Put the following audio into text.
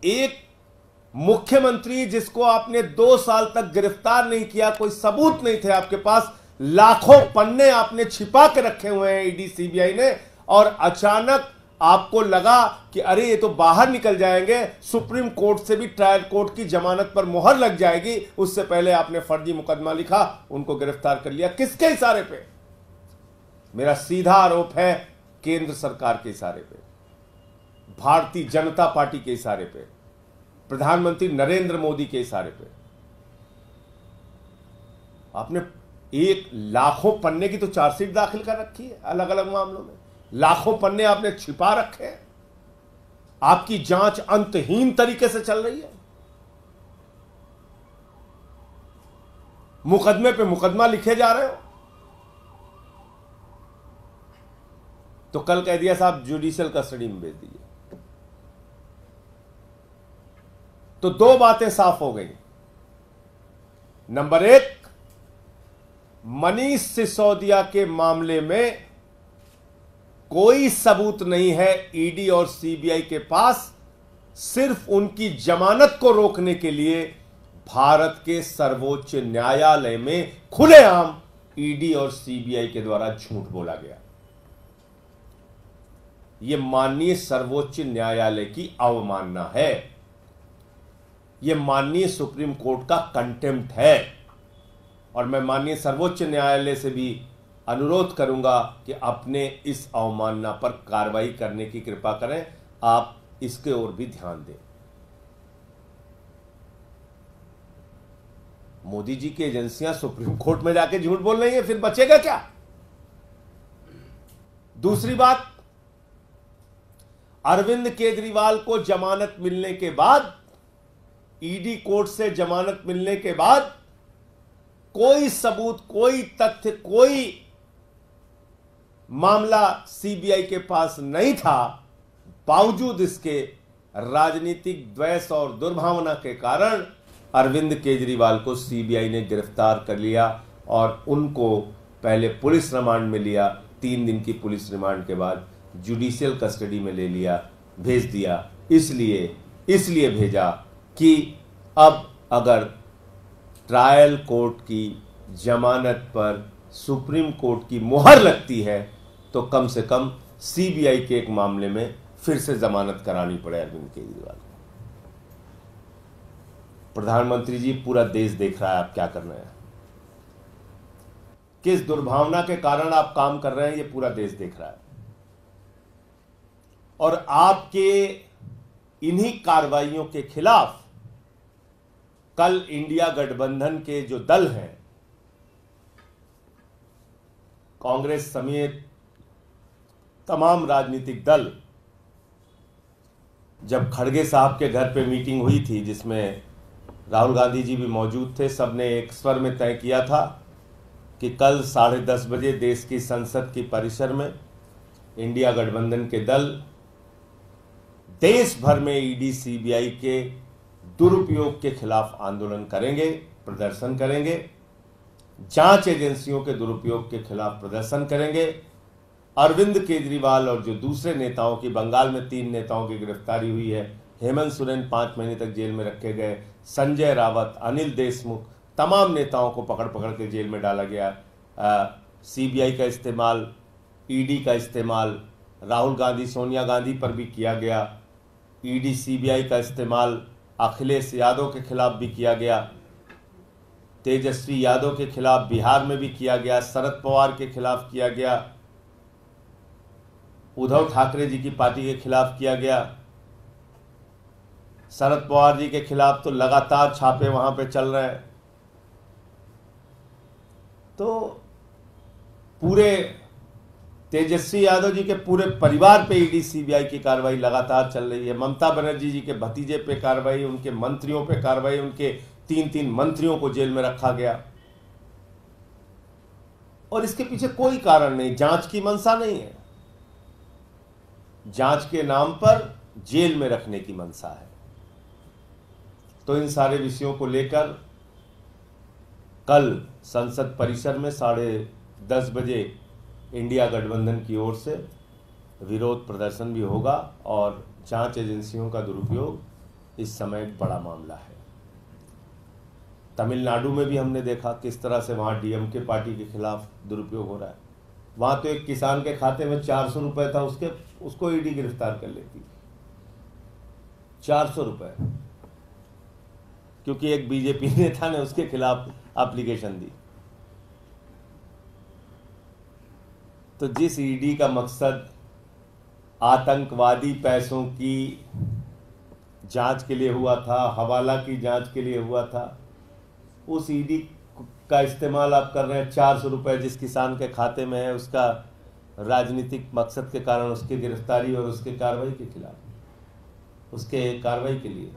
एक मुख्यमंत्री जिसको आपने 2 साल तक गिरफ्तार नहीं किया, कोई सबूत नहीं थे आपके पास, लाखों पन्ने आपने छिपा के रखे हुए हैं ईडी सीबीआई ने, और अचानक आपको लगा कि अरे ये तो बाहर निकल जाएंगे, सुप्रीम कोर्ट से भी ट्रायल कोर्ट की जमानत पर मुहर लग जाएगी, उससे पहले आपने फर्जी मुकदमा लिखा, उनको गिरफ्तार कर लिया। किसके इशारे पे? मेरा सीधा आरोप है केंद्र सरकार के इशारे पे, भारतीय जनता पार्टी के इशारे पे, प्रधानमंत्री नरेंद्र मोदी के इशारे पे। आपने एक लाखों पन्ने की तो चार्जशीट दाखिल कर रखी है अलग अलग मामलों में, लाखों पन्ने आपने छिपा रखे हैं, आपकी जांच अंतहीन तरीके से चल रही है, मुकदमे पे मुकदमा लिखे जा रहे हो। तो कल कह दिया साहब जुडिशियल कस्टडी में भेज दीजिए, तो 2 बातें साफ हो गई। नंबर 1, मनीष सिसोदिया के मामले में कोई सबूत नहीं है ईडी और सीबीआई के पास, सिर्फ उनकी जमानत को रोकने के लिए भारत के सर्वोच्च न्यायालय में खुलेआम ईडी और सीबीआई के द्वारा झूठ बोला गया। यह माननीय सर्वोच्च न्यायालय की अवमानना है, यह माननीय सुप्रीम कोर्ट का कंटेम्प्ट है, और मैं माननीय सर्वोच्च न्यायालय से भी अनुरोध करूंगा कि अपने इस अवमानना पर कार्रवाई करने की कृपा करें, आप इसके ओर भी ध्यान दें। मोदी जी की एजेंसियां सुप्रीम कोर्ट में जाके झूठ बोल रही हैं, फिर बचेगा क्या? दूसरी बात, अरविंद केजरीवाल को जमानत मिलने के बाद, ईडी कोर्ट से जमानत मिलने के बाद कोई सबूत, कोई तथ्य, कोई मामला सीबीआई के पास नहीं था। बावजूद इसके राजनीतिक द्वेष और दुर्भावना के कारण अरविंद केजरीवाल को सीबीआई ने गिरफ्तार कर लिया और उनको पहले पुलिस रिमांड में लिया, 3 दिन की पुलिस रिमांड के बाद जुडिशियल कस्टडी में ले लिया, भेज दिया। इसलिए भेजा कि अब अगर ट्रायल कोर्ट की जमानत पर सुप्रीम कोर्ट की मुहर लगती है तो कम से कम सीबीआई के एक मामले में फिर से जमानत करानी पड़े अरविंद केजरीवाल को। प्रधानमंत्री जी, पूरा देश देख रहा है आप क्या कर रहे हैं, किस दुर्भावना के कारण आप काम कर रहे हैं, ये पूरा देश देख रहा है। और आपके इन्हीं कार्रवाइयों के खिलाफ कल इंडिया गठबंधन के जो दल हैं, कांग्रेस समेत तमाम राजनीतिक दल, जब खड़गे साहब के घर पे मीटिंग हुई थी जिसमें राहुल गांधी जी भी मौजूद थे, सबने एक स्वर में तय किया था कि कल 10:30 बजे देश की संसद की परिसर में इंडिया गठबंधन के दल देश भर में ईडी सीबीआई के दुरुपयोग के खिलाफ आंदोलन करेंगे, प्रदर्शन करेंगे, जांच एजेंसियों के दुरुपयोग के खिलाफ प्रदर्शन करेंगे। अरविंद केजरीवाल और जो दूसरे नेताओं की, बंगाल में 3 नेताओं की गिरफ्तारी हुई है, हेमंत सोरेन 5 महीने तक जेल में रखे गए, संजय रावत, अनिल देशमुख, तमाम नेताओं को पकड़ पकड़ के जेल में डाला गया। सीबीआई का इस्तेमाल, ईडी का इस्तेमाल राहुल गांधी, सोनिया गांधी पर भी किया गया। ईडी सीबीआई का इस्तेमाल अखिलेश यादव के खिलाफ भी किया गया, तेजस्वी यादव के खिलाफ बिहार में भी किया गया, शरद पवार के खिलाफ किया गया, उद्धव ठाकरे जी की पार्टी के खिलाफ किया गया। शरद पवार जी के खिलाफ तो लगातार छापे वहां पे चल रहे हैं। तो पूरे तेजस्वी यादव जी के पूरे परिवार पे ईडी सीबीआई की कार्रवाई लगातार चल रही है। ममता बनर्जी जी के भतीजे पे कार्रवाई, उनके मंत्रियों पे कार्रवाई, उनके 3 मंत्रियों को जेल में रखा गया और इसके पीछे कोई कारण नहीं, जांच की मंशा नहीं है, जांच के नाम पर जेल में रखने की मंशा है। तो इन सारे विषयों को लेकर कल संसद परिसर में 10:30 बजे इंडिया गठबंधन की ओर से विरोध प्रदर्शन भी होगा और जांच एजेंसियों का दुरुपयोग इस समय एक बड़ा मामला है। तमिलनाडु में भी हमने देखा किस तरह से वहाँ डीएमके पार्टी के खिलाफ दुरुपयोग हो रहा है। वहाँ तो एक किसान के खाते में 400 रुपये था, उसको ईडी गिरफ्तार कर लेती। 400 रुपये, क्योंकि एक बीजेपी नेता ने उसके खिलाफ एप्लीकेशन दी। तो जिस ईडी का मकसद आतंकवादी पैसों की जांच के लिए हुआ था, हवाला की जांच के लिए हुआ था, उस ईडी का इस्तेमाल आप कर रहे हैं 400 रुपये जिस किसान के खाते में है, उसका राजनीतिक मकसद के कारण उसकी गिरफ्तारी और उसके कार्रवाई के खिलाफ, उसके कार्रवाई के लिए।